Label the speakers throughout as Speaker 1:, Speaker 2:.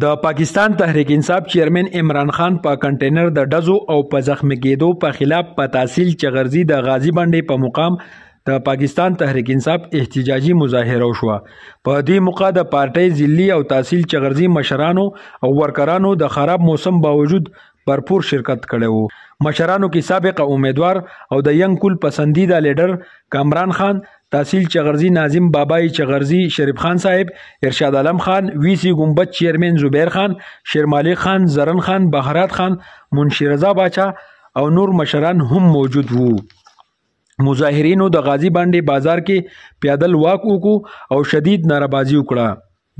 Speaker 1: د پاکستان تحریک انصاف چیرمن عمران خان په کنټینر د ډزو او په زخمی کېدو په خلاف په تحصیل چغرزي د غازی بنډې په مقام د پاکستان تحریک انصاف احتجاجي مظاهره وشوه. په دې موقع د پارټۍ ضلعي او تحصیل چغرزي مشرانو او ورکرانو د خراب موسم باوجود भरपूर शिरकत कड़े हो. मशरानों की सबक उम्मीदवार और द यंग कुल पसंदीदा लीडर कामरान खान, तहसील चगर्जी नाजिम बाबाई चगर्जी शरीफ खान साहिब, इरशाद आलम खान, वीसी गुम्बद चेयरमैन जुबैर खान, शेर मालिक खान, जरन खान, बहरात खान, मुंशी रजा बाचा और नूर मशरान हम मौजूद हो. मुजाहिरीनों द गाजी बांडे बाजार के पैदल वाक उको और शदीद नाराबाजी उकड़ा.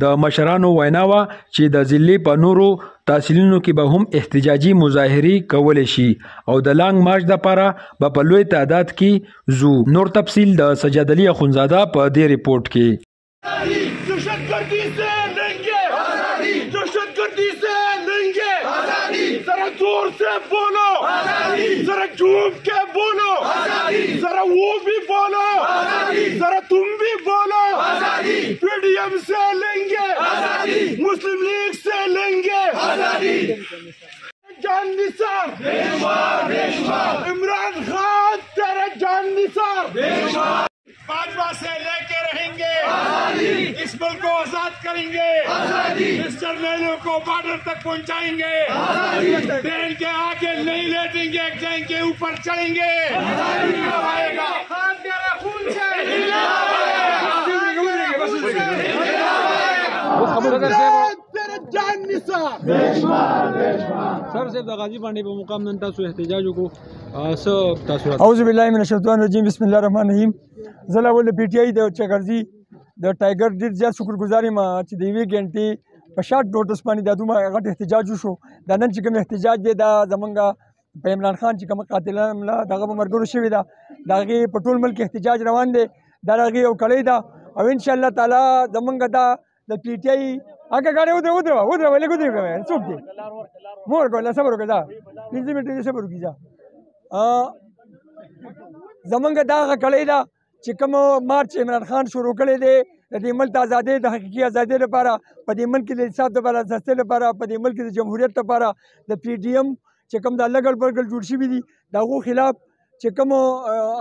Speaker 1: د مشرانو ویناوه چې د ضلع په نورو تحصیلونو کې به هم احتجاجي مظاهرې کولی شي او د لانګ مارچ دپاره به په لوی تعداد کې ځو. نور تفصیل د سجاد علي اخونزاده په دې رپورټ کې.
Speaker 2: जरा जोर से बोलो, जरा झूम के बोलो, जरा वो भी बोलो, जरा तुम भी बोलो. पीडीएम से लेंगे, मुस्लिम लीग से लेंगे. जान निसार, इमरान खान तेरा जान निसार. भाजपा से लेके रहेंगे, इस मुल्क को आजाद करेंगे, इस जर्नैलों को बॉर्डर तक पहुंचाएंगे, ट्रेन के आगे नहीं लेटेंगे, ट्रेन के ऊपर चढ़ेंगे.
Speaker 1: सर से गाजी बांडे पे मुकाम नन तासु एहतजाज को सब तासु
Speaker 3: औज़ु बिल्लाहि मिनश शैतानिर रजीम बिस्मिल्लाहिर रहमानिर रहीम. زلا ول پی ټی آی د چغرزي د ټایګر ډیر زیات شکرګزاري ما چې د یوې غنټې په شارټ نوټس باندې د دومره غټ احتجاج وشو. دا نن چې کوم احتجاج دی دا زمونږ په عمران خان چې کوم قاتلان دغه مرګرو شوی دا دغه په ټول ملک احتجاج روان دی. دا هغه یو کړی دا او ان شاء الله تعالی زمونږ دا د پی ټی آی هغه غاړي ودرو ولې ګودري کوي څوک دی مور کوله صبر وکړه 15 منټه صبر وکړه. زمونږ دا هغه کړی دا چې کوم مارچ عمران خان شروع کړی دی د دې ملک ازادۍ د حقیقي ازادۍ لپاره، په دې ملک کې د انصاف لپاره، د سستۍ لپاره، په دې ملک کې د جمهوریت لپاره د پی ډي ایم چې کوم دا لګل برګل جوړ شوي دي د هغو خلاف چې کوم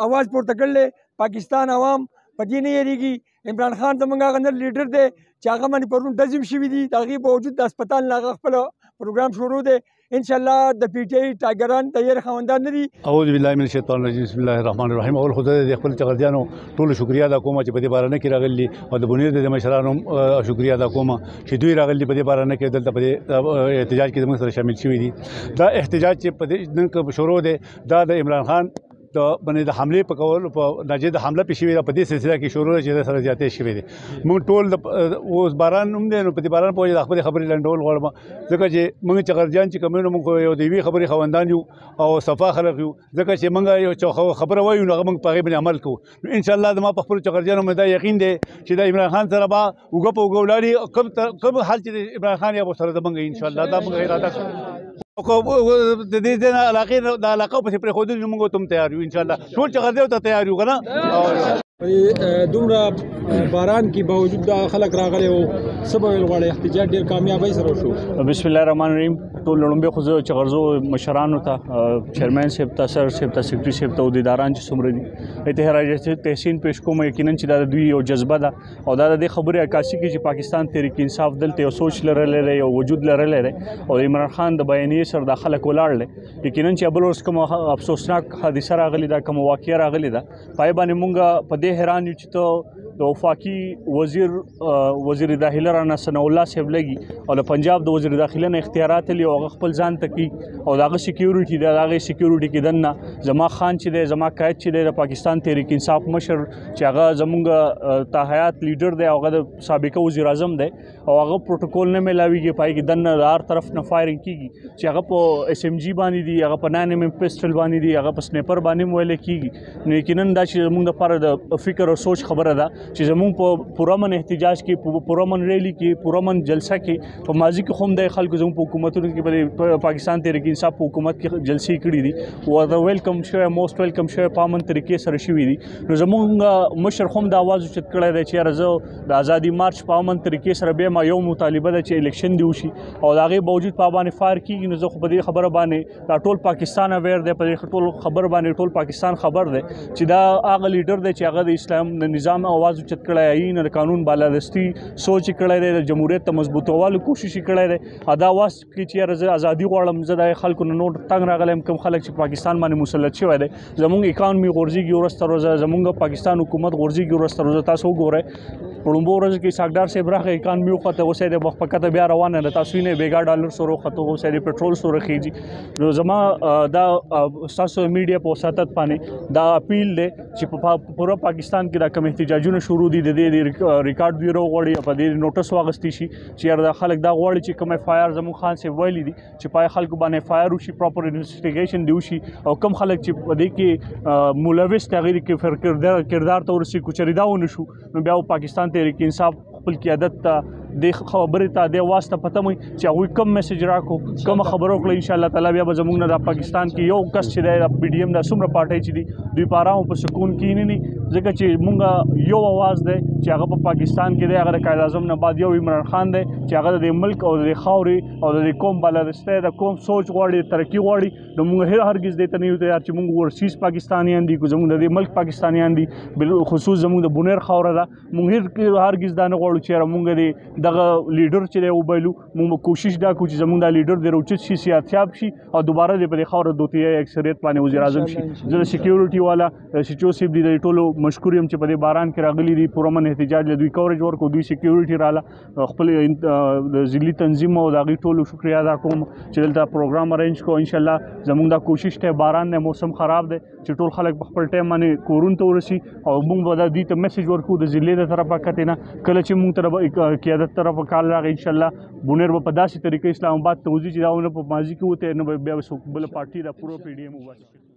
Speaker 3: اواز پورته کړلی پاکستان عوام په دې نه یېرېږي. عمران خان زموږ هغه نر لیډر دی چې هغه باندې پرون ډزم شوي دي، د هغې باوجود د هسپتال نه هغه خپل پروګرام شروع دی. انشاءالله د پی ټی آی ټایګران د یېرې خاوندان نه دي.
Speaker 4: اعوذ بالله من الشیطان الرجیم بسم الله الرحمن الرحیم. اول خو د خپل چغردیانو ټولو شکریا ادا کوم چې په دې بارانه کې راغلي او د بنیر د مشرانو شکریا ادا کوم چې دوی راغلي په دې بارانه کې دلته په دې احتجاج کې زموږ سره شامل شوي دي. دا احتجاج چې په دې نن شروع دی دا د عمران خان د باندې د حمله په کول په ناجیده حمله پیښ شوې ده. په دې سلسله کې شروع چې سره زیاتې شوې دي. موږ ټول اوس باران هم دی نو په دې باران په وجه د خپل خبرې لنډول غواړم ځکه چې موږ چغرجان چې کوم موږ یو د یوې خبرې خوندان یو او صفا خلک یو ځکه چې موږ یو خبره وایو نو موږ په هغې باندې عمل کوو. ان شاء الله زما په خپلو چغرجانو مې دا یقین دی چې د عمران خان سره به اوږه په اوږه ولاړي کوم حال چې عمران خان یا به سره زموږ ان شاء الله دا موږ اراده کوو. د دې د علاقې د علاقو پسې پرېښودل موږ ته هم تیار یو ان شاء الله ټول چغردیو ته تیار یو که نه.
Speaker 1: دومره باران کې باوجود دا خلک راغلي وو څه به ویل غواړئ احتجاج ډېر کامیابۍ سره وشو؟
Speaker 5: بسم الله الرحمن الرحیم. ټول لومړی خو زه چغرزو مشرانو ته چیرمین صاحب ته سر صاحب ته سیکرټري صاحب ته عہدیداران چې څومره دي تحسین پیش کوم. یقینا چې دا د دوی یو جذبه ده او دا د دې خبرې عکاسي کوي چې پاکستان تحریک انصاف دلته یو سوچ لرلی دی، یو وجود لرلی دی او عمران خان د بیانیې سره دا خلک ولاړ دی. یقینا چې بل ورځ کوم افسوسناک حادثه راغلې ده، کوم واقعه راغلې ده، پای باندې مونږ په دې حیران یو چې ته د وفاقي وزیر داخله رانا ثناء الله صاحب لګي او د پنجاب د وزیر داخله نه اختیارات لري او خپل ځان ته کوي او دغه سکیورټي د هغې سکیورټي کې دننه زما خان چې دی زما قاید چې دی د پاکستان تحریک انصاف مشر چې هغه زمونږ تحیات لیډر دی او هغه د سابقه وزیر اعظم دی او هغه پروتوکول نه میلاویږي پای کې دننه د هر طرف نه فایرنګ کېږي چې هغه په اس ام جي باندې دي، هغه په 9 mm پسټل باندې دي، هغه په سنیپر باندې هم ویلی کېږي. نو یقینا دا چې زمونږ دپاره د فکر او سوچ خبره ده چې زموږ په پرامن احتجاج کې په پرامن ریلی کې پرامن جلسه کې په ماضي کې هم د خلکو زموږ په حکومتونو کې په پاکستان تحریک انصاف په حکومت کې جلسې کړي دي او دا ویلکم شوی موست ویلکم شوی په امن طریقې سره شوي دي. نو زموږ مشر هم د اواز اوچت کړی دی چې راځه د ازادي مارچ په امن طریقې سره بیا ما یو مطالبه ده چې الیکشن دی وشي او د هغې باوجود په باندې فایر کېږي. نو زه خو په دې خبره باندې دا ټول پاکستان اویر دی، په دې ټول خبر باندې ټول پاکستان خبر دی چې دا هغه لیډر دی چې هغه د اسلام د نظام اواز اوچت کړی، آئین د قانون بالادستي سوچ کړی دی، د جمهوریت ته مضبوطولو کوشش کړی دی. دا اواز کې چې زه ازادي غواړم، زه د خلکو نه نور تنګ راغلی یم. کوم خلک چې پاکستان باندې مسلط شوی دی، زموږ اکانومي غورځېږي ورځ تر ورځه، زموږ پاکستان حکومت غورځېږي ورځ تر ورځه. تاسو وګورئ په لومبو ورځو کې ساګدار صاحب راغی اکانومي وخته، اوس یې د مخ په کته بیا روانه ده. تاسو وینئ بیګا ډالر سره وخته، اوس یې د پټرول سره خېږي. نو زما دا ستاسو میډیا په وساتت باندې دا اپیل دی چې په پوره پاکستان کې دا کوم احتجاجونه شروع دي د دې ریکارډ بیورو غواړي په دې نوټس واغستی شي چې یار دا خلک دا غواړي چې کوم اف آی آر زموږ خان صاحب ویلي دي چې پای خلکو باندې اف آی آر وشي، پراپر انویسټیګیشن دی وشي او کوم خلک چې په دې کې ملوث تغیر کې فرق کردار ته ورسي کوچري دا ونه شو. نو بیا پاکستان تحریک انصاف خپل قیادت ته د خبرې ته د واسطه پته مې چې هغوی کم میسج راکو، کوم خبرو کړه. ان شاء الله تعالی بیا به زموږ نه د پاکستان کې یو کس چې دی د پی ډي ایم دا څومره پارټۍ چې دي دوی په آرام په سکون کې نه ځکه چې مونږ یو اواز دی چې هغه په پاکستان کې دی، هغه د قائد اعظم نه بعد یو عمران خان دی چې هغه د ملک او د خاورې او د قوم بالادستی د قوم سوچ غواړي، ترقي غواړي. نو مونږ هرگز دې ته نه یو تیار چې مونږ ورسیز پاکستانیان دي، زموږ د ملک پاکستانیان دي، بالخصوص زموږ د بونیر خاوره ده. مونږ هرگز دا نه غواړو چې مونږ دغه لیډر چې دی وبایلو. مونږ کوشش دا کوو چې زموږ دا لیډر د روچت شي، سیاستیاب شي او دوباره د په خاوره دوتیه اکثریت باندې وزیر اعظم شي. زه د سکیورټي والا سچو صاحب دی ټولو مشکور یم چې په دې باران کې راغلي دي، پرامن احتجاج له دوی کورج ورکو، دوی سکیورټي رااله، خپل د ضلعي تنظیم او د هغې ټولو شکریه ادا کوم چې دلته پروګرام ارینج کو. انشاءالله زموږ دا کوشش دی، باران دی، موسم خراب دی، چې ټول خلک په خپل ټایم باندې کورونو ته ورسي او موږ به دوی ته میسج ورکو د ضلعې د طرفه کتې نه. کله چې موږ طرف قیادت طرفه کال راغی انشاءالله بونیر به په داسې طریقې اسلام آباد ته وځي چې دا ونه په ماضي کې وته نه بیا بل پارټي دا پورو پی ډي ایم وباسي.